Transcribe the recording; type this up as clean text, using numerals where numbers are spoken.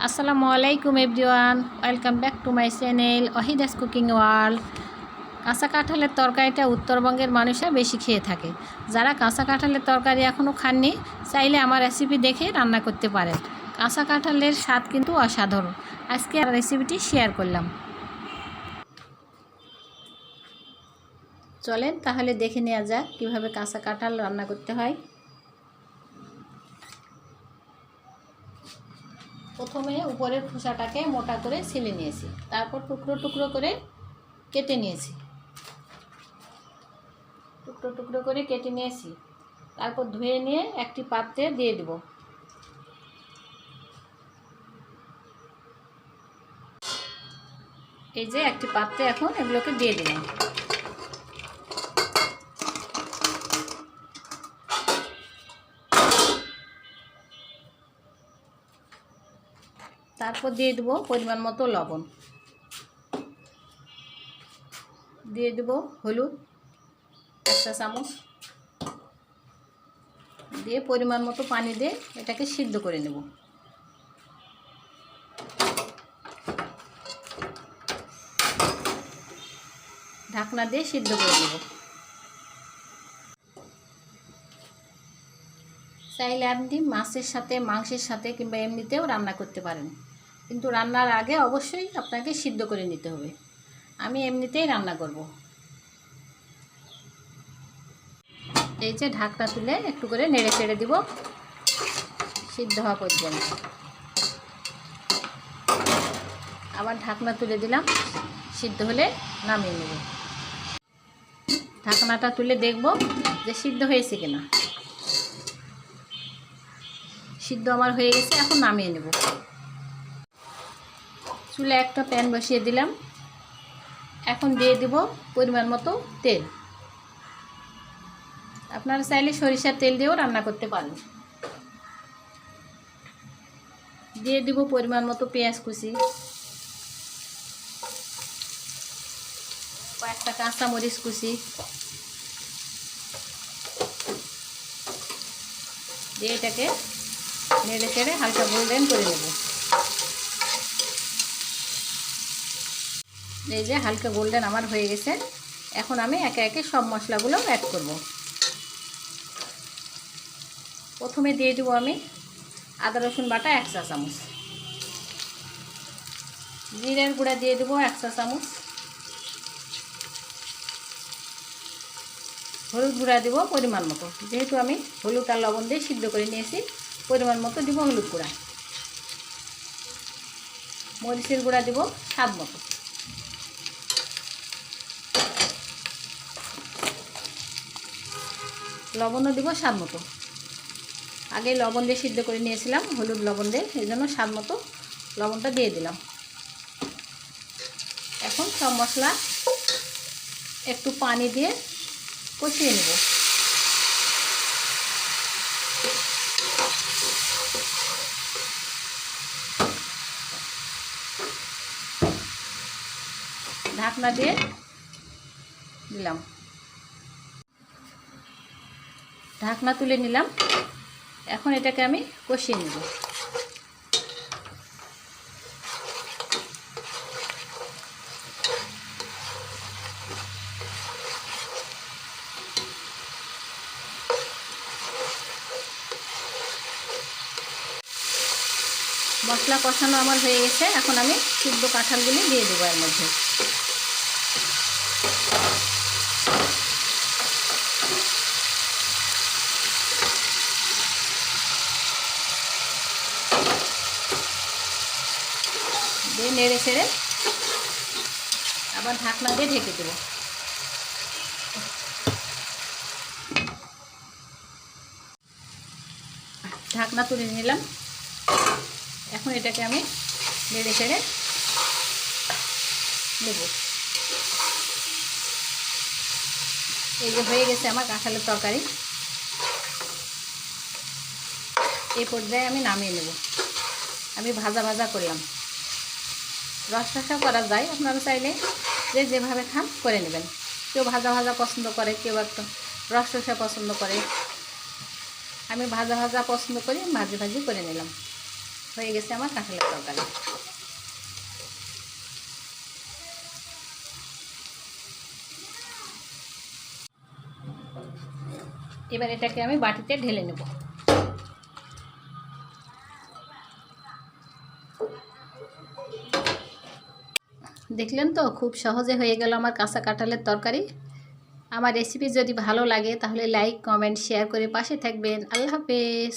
আসসালামু আলাইকুম everyone, welcome back to my channel Wahida's cooking world. কাঁচা কাঁঠালের তরকারিটা উত্তরবঙ্গের মানুষরা বেশি খেয়ে থাকে। যারা কাঁচা কাঁঠালের তরকারি এখনও খাননি, চাইলে আমার রেসিপি দেখে রান্না করতে পারেন। কাঁচা কাঁঠালের স্বাদ কিন্তু অসাধারণ। আজকে রেসিপিটি শেয়ার করলাম। চলেন তাহলে দেখে নেওয়া যাক কীভাবে কাঁচা কাঁঠাল রান্না করতে হয়। প্রথমে উপরের খোসাটাকে মোটা করে ছিলে নিয়েছি, তারপর টুকরো টুকরো করে কেটে নিয়েছি। টুকরো টুকরো করে কেটে নিয়েছি, তারপর ধুয়ে নিয়ে একটি পাত্রে দিয়ে দেব। এই যে একটি পাত্রে এখন এগুলোকে দিয়ে দিলাম। তারপর দিয়ে দেব পরিমাণ মতো লবণ, দিয়ে দেব হলুদ 1 চা চামচ, দিয়ে পরিমাণ মতো পানি দিয়ে এটাকে সিদ্ধ করে নেব। ঢাকনা দিয়ে সিদ্ধ করে নেব। চাইলে আপনি মাছের সাথে, মাংসের সাথে কিংবা এমনিতেও রান্না করতে পারেন, কিন্তু রান্নার আগে অবশ্যই আপনাকে সিদ্ধ করে নিতে হবে। আমি এমনিতেই রান্না করব। এই যে ঢাকনা তুলে একটু করে নেড়ে চেড়ে দিব সিদ্ধ হওয়া পর্যন্ত। আবার ঢাকনা তুলে দিলাম, সিদ্ধ হলে নামিয়ে নেব। ঢাকনাটা তুলে দেখব যে সিদ্ধ হয়েছে কিনা। সিদ্ধ আমার হয়ে গেছে, এখন নামিয়ে নেব। চুলে একটা প্যান বসিয়ে দিলাম, এখন দিয়ে দেব পরিমাণ মতো তেল। আপনারা চাইলে সরিষার তেল দিয়েও রান্না করতে পারেন। দিয়ে দেব পরিমাণ মতো পেঁয়াজ কুচি, কয়েকটা কাঁচা মরিচ কুচি, দিয়ে এটাকে নেড়ে চেড়ে হালকা গোল্ডেন করে নেব। এই যে হালকা গোল্ডেন আমার হয়ে গেছে, এখন আমি একে একে সব মশলাগুলো অ্যাড করব। প্রথমে দিয়ে দেবো আমি আদা রসুন বাটা 1 চা চামচ, জিরের গুঁড়া দিয়ে দেবো 1 চা চামচ, হলুদ গুঁড়া দেবো পরিমাণ মতো। যেহেতু আমি হলুদ আর লবণ দিয়ে সিদ্ধ করে নিয়েছি, পরিমাণ মতো দেবো হলুদ গুঁড়া। মরিচের গুঁড়া দেবো স্বাদ মতো। লবণও দেবো স্বাদ মতো। আগে লবণ দিয়ে সিদ্ধ করে নিয়েছিলাম, হলুদ লবণ দিয়ে, এই জন্য স্বাদ মতো লবণটা দিয়ে দিলাম। এখন সব মশলা একটু পানি দিয়ে কষিয়ে নেব। ঢাকনা দিয়ে দিলাম, ঢাকনা তুলে নিলাম। এখন এটাকে আমি কষিয়ে নেব। মশলা কষানো আমার হয়ে গেছে, এখন আমি সিদ্ধ কাঁঠালগুলি দিয়ে দেবো এর মধ্যে। দিয়ে নেড়ে ছেড়ে আবার ঢাকনা দিয়ে ঢেকে দেব। ঢাকনা তুলে নিলাম, এখন এটাকে আমি নেড়ে ছেড়ে নেব। এই যে হয়ে গেছে আমার কাঁঠালের তরকারি। এই পর্যায়ে আমি নামিয়ে নেব। আমি ভাজা ভাজা করলাম, রসা করা যায়, আপনারা চাইলে যে যেভাবে খান করে নেবেন। কেউ ভাজা ভাজা পছন্দ করে, কেউ একটু রসা পছন্দ করে। আমি ভাজা ভাজা পছন্দ করি, ভাজি ভাজি করে নিলাম। হয়ে গেছে আমার কাঁঠালের তরকারি। এবার এটাকে আমি বাটিতে ঢেলে নেব। দেখলেন তো, খুব সহজে হয়ে গেল আমার কাঁচা কাঁঠালের তরকারি। আমার রেসিপি যদি ভালো লাগে তাহলে লাইক, কমেন্ট, শেয়ার করে পাশে থাকবেন। আল্লাহ হাফেজ।